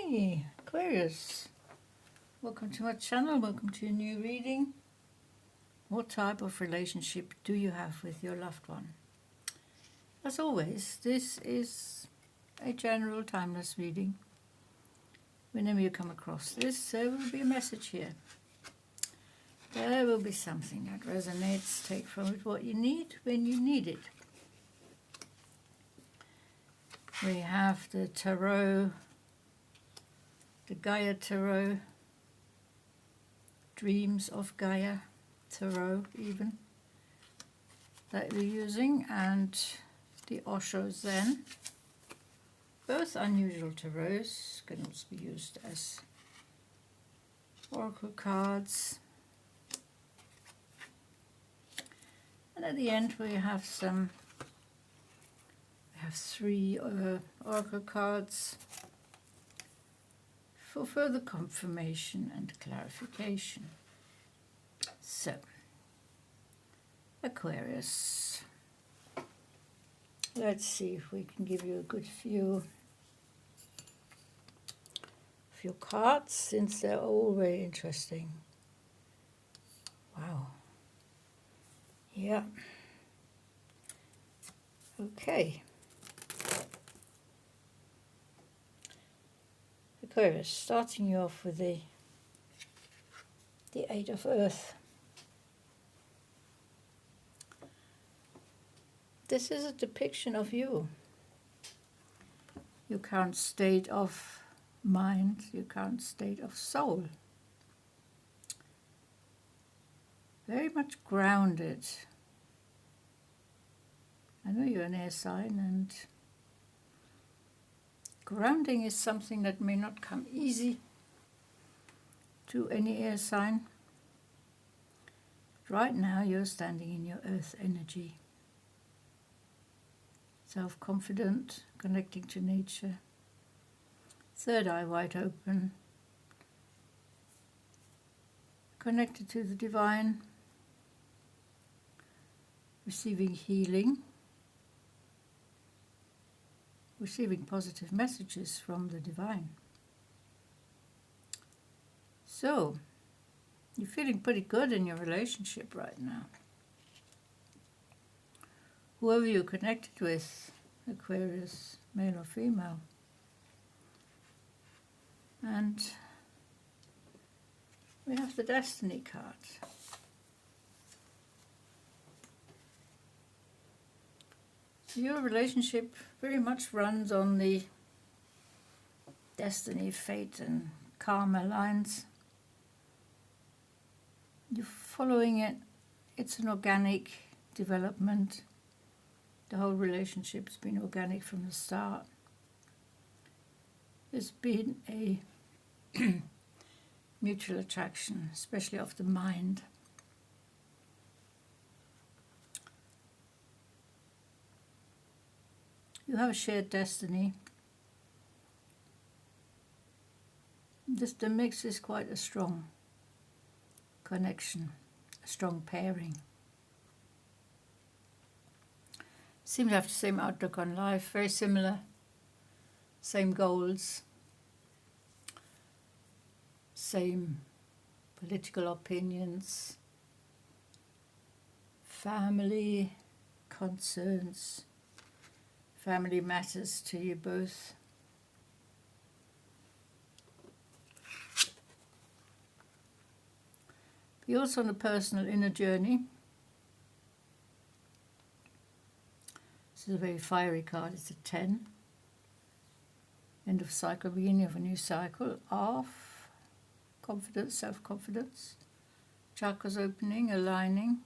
Hi, Aquarius. Welcome to my channel. Welcome to a new reading. What type of relationship do you have with your loved one? As always, this is a general timeless reading. Whenever you come across this, there will be a message here. There will be something that resonates. Take from it what you need when you need it. We have the Tarot, the Gaia Tarot, Dreams of Gaia Tarot even, that we're using, and the Osho Zen. Both unusual tarots, can also be used as oracle cards. And at the end we have three oracle cards for further confirmation and clarification. So, Aquarius, let's see if we can give you a good view of your cards, since they're all very interesting. Wow. Yeah. Okay. Aquarius, starting you off with the Eight of Earth. This is a depiction of you, your current state of mind, your current state of soul. Very much grounded. I know you're an air sign, and grounding is something that may not come easy to any air sign. But right now you're standing in your earth energy. Self-confident, connecting to nature. Third eye wide open. Connected to the divine. Receiving healing. Receiving positive messages from the divine. So, you're feeling pretty good in your relationship right now. Whoever you're connected with, Aquarius, male or female. And we have the Destiny card. So your relationship very much runs on the destiny, fate and karma lines. You're following it. It's an organic development. The whole relationship's been organic from the start. There's been a mutual attraction, especially of the mind. You have a shared destiny. The mix is quite a strong connection, a strong pairing. Seem to have the same outlook on life, very similar, same goals, same political opinions, family concerns, family matters to you both. You're also on a personal inner journey. This is a very fiery card. It's a 10. End of cycle, beginning of a new cycle of confidence, self-confidence. Chakras opening, aligning,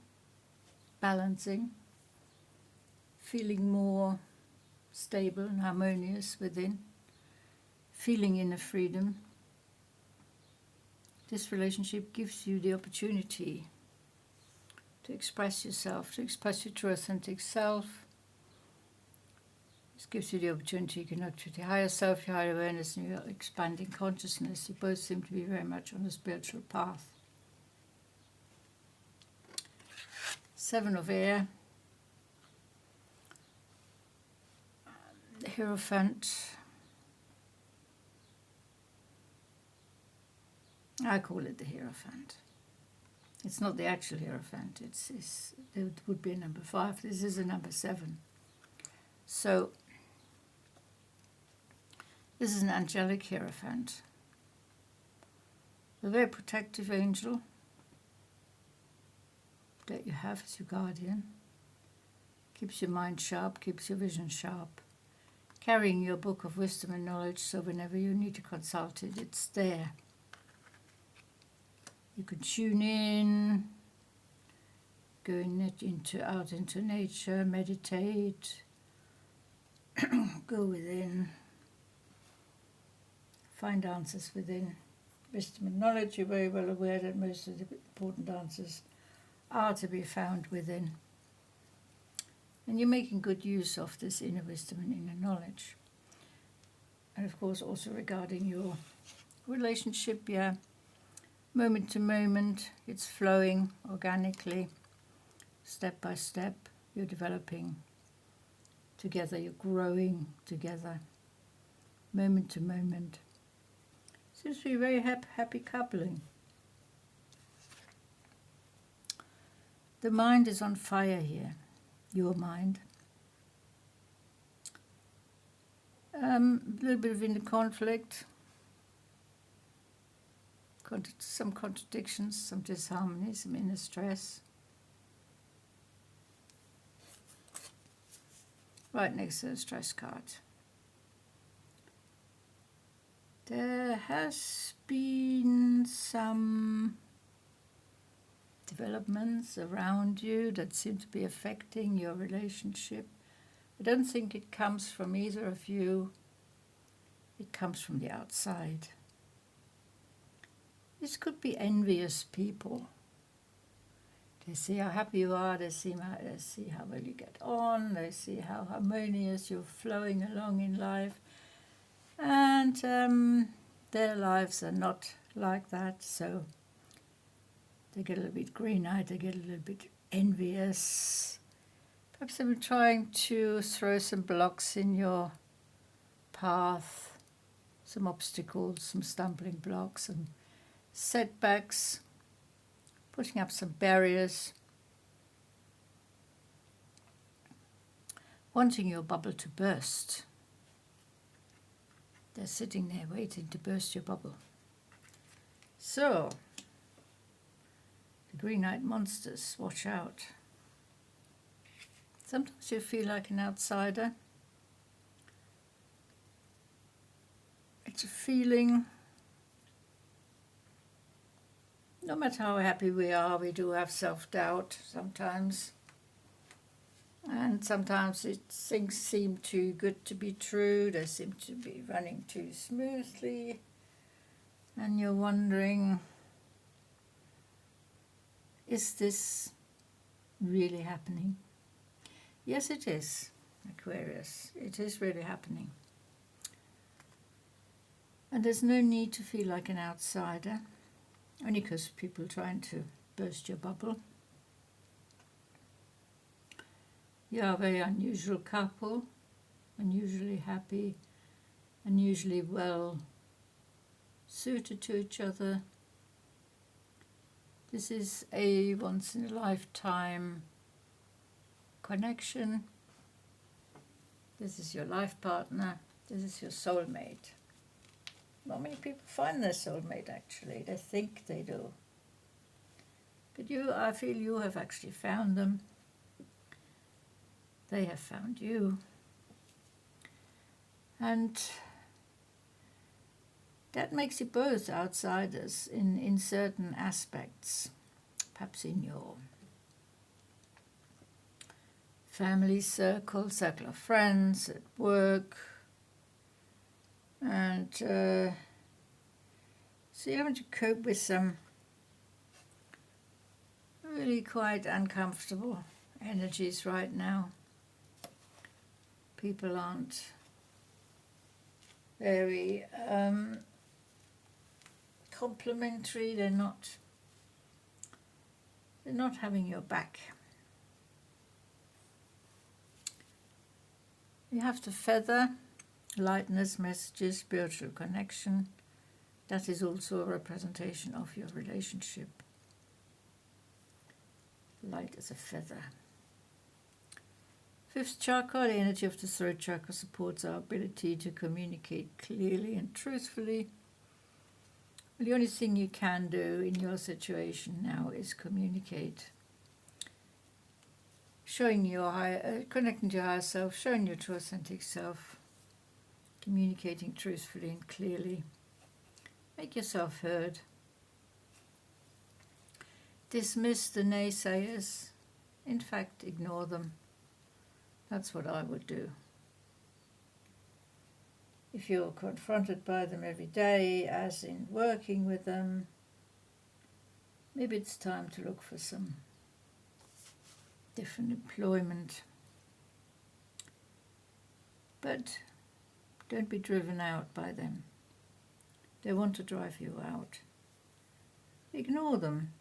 balancing, feeling more stable and harmonious within, feeling inner freedom. This relationship gives you the opportunity to express yourself, to express your true authentic self. This gives you the opportunity to connect with your higher self, your higher awareness, and your expanding consciousness. You both seem to be very much on a spiritual path. Seven of Air. The Hierophant. I call it the Hierophant. It's not the actual Hierophant. It would be a number 5. This is a number 7. So this is an angelic Hierophant. A very protective angel that you have as your guardian. Keeps your mind sharp, keeps your vision sharp. Carrying your book of wisdom and knowledge, so whenever you need to consult it, it's there. You can tune in, go out into nature, meditate, go within, find answers within. Wisdom and knowledge, you're very well aware that most of the important answers are to be found within. And you're making good use of this inner wisdom and inner knowledge. And of course also regarding your relationship, moment to moment, it's flowing organically, step by step, you're developing together, you're growing together, moment to moment. Seems to be a very happy coupling. The mind is on fire here, your mind. A little bit of inner conflict, some contradictions, some disharmony, some inner stress. Right next to the stress card. There has been some developments around you that seem to be affecting your relationship. I don't think it comes from either of you. It comes from the outside. This could be envious people. They see how happy you are, they see how well you get on, they see how harmonious you're flowing along in life. And their lives are not like that, so they get a little bit green-eyed, they get a little bit envious. Perhaps they've been trying to throw some blocks in your path, some obstacles, some stumbling blocks, some setbacks, putting up some barriers, wanting your bubble to burst. They're sitting there waiting to burst your bubble. So, the green-eyed monsters, watch out. Sometimes you feel like an outsider. It's a feeling, no matter how happy we are, we do have self-doubt sometimes. And sometimes things seem too good to be true, they seem to be running too smoothly. And you're wondering, is this really happening? Yes, it is, Aquarius. It is really happening. And there's no need to feel like an outsider, only because people are trying to burst your bubble. You are a very unusual couple, unusually happy, unusually well suited to each other. This is a once-in-a-lifetime connection. This is your life partner. This is your soulmate. Not many people find their soulmate, actually. They think they do. But I feel you have actually found them. They have found you. And that makes you both outsiders in certain aspects. Perhaps in your family circle of friends, at work. And so you're having to cope with some really quite uncomfortable energies right now. People aren't very complimentary. They're not having your back. You have to feather lightness, messages, spiritual connection, That is also a representation of your relationship. Light as a feather. Fifth chakra, the energy of the throat chakra, supports our ability to communicate clearly and truthfully. The only thing you can do in your situation now is communicate. Showing your connecting to your higher self, showing your true authentic self, communicating truthfully and clearly. Make yourself heard. Dismiss the naysayers. In fact, ignore them. That's what I would do. If you're confronted by them every day, as in working with them, maybe it's time to look for some different employment. But don't be driven out by them. They want to drive you out. Ignore them.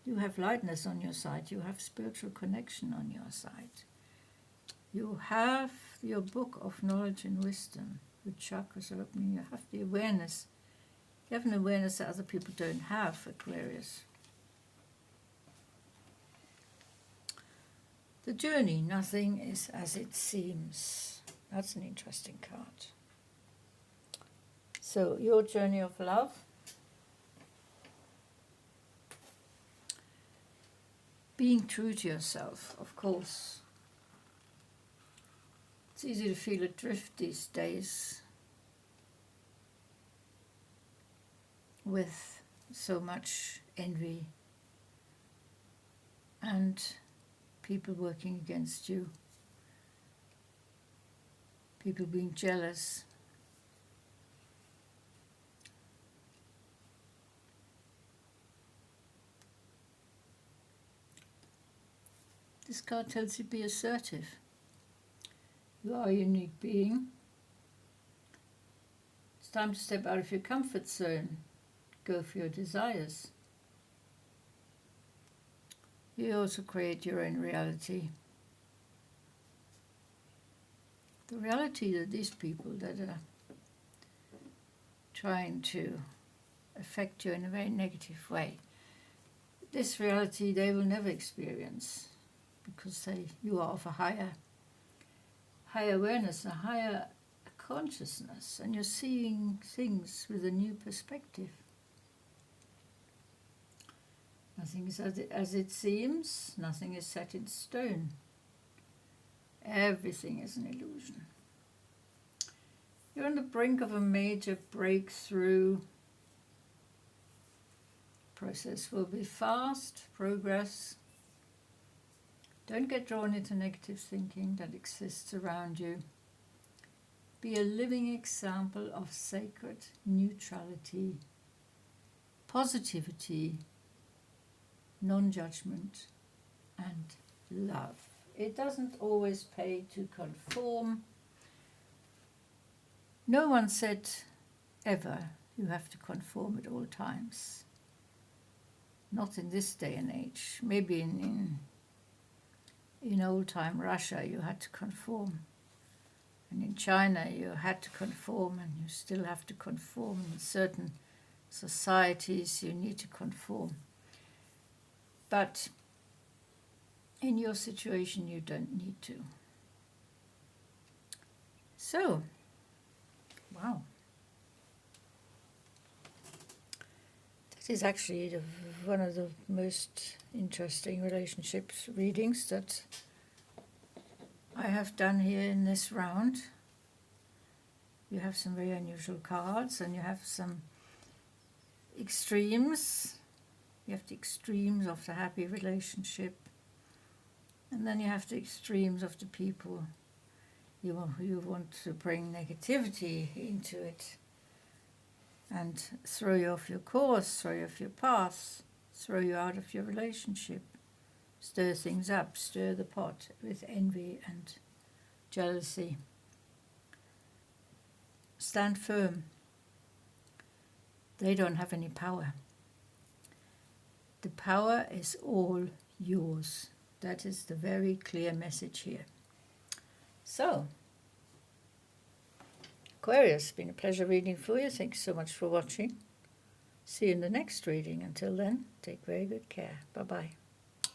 You have lightness on your side. You have spiritual connection on your side. You have your book of knowledge and wisdom. The chakras are opening. You have the awareness. You have an awareness that other people don't have, Aquarius. The journey, nothing is as it seems. That's an interesting card. So, your journey of love. Being true to yourself, of course. It's easy to feel adrift these days with so much envy and people working against you, people being jealous. This card tells you to be assertive. You are a unique being. It's time to step out of your comfort zone. Go for your desires. You also create your own reality. The reality that these people that are trying to affect you in a very negative way, this reality they will never experience, because you are of a higher awareness, a higher consciousness, and you're seeing things with a new perspective. Nothing is as it seems, nothing is set in stone. Everything is an illusion. You're on the brink of a major breakthrough. Process will be fast, progress. Don't get drawn into negative thinking that exists around you. Be a living example of sacred neutrality, positivity, non-judgment, and love. It doesn't always pay to conform. No one said ever you have to conform at all times. Not in this day and age. Maybe in old-time Russia you had to conform. And in China you had to conform, and you still have to conform. In certain societies you need to conform. But in your situation you don't need to. So, wow. That is actually one of the most interesting relationships readings that I have done here in this round. You have some very unusual cards, and you have some extremes. You have the extremes of the happy relationship, and then you have the extremes of the people you want to bring negativity into it and throw you off your course, throw you off your path, throw you out of your relationship, stir things up, stir the pot with envy and jealousy. Stand firm. They don't have any power. The power is all yours. That is the very clear message here. So, Aquarius, it's been a pleasure reading for you. Thanks so much for watching. See you in the next reading. Until then, take very good care. Bye-bye.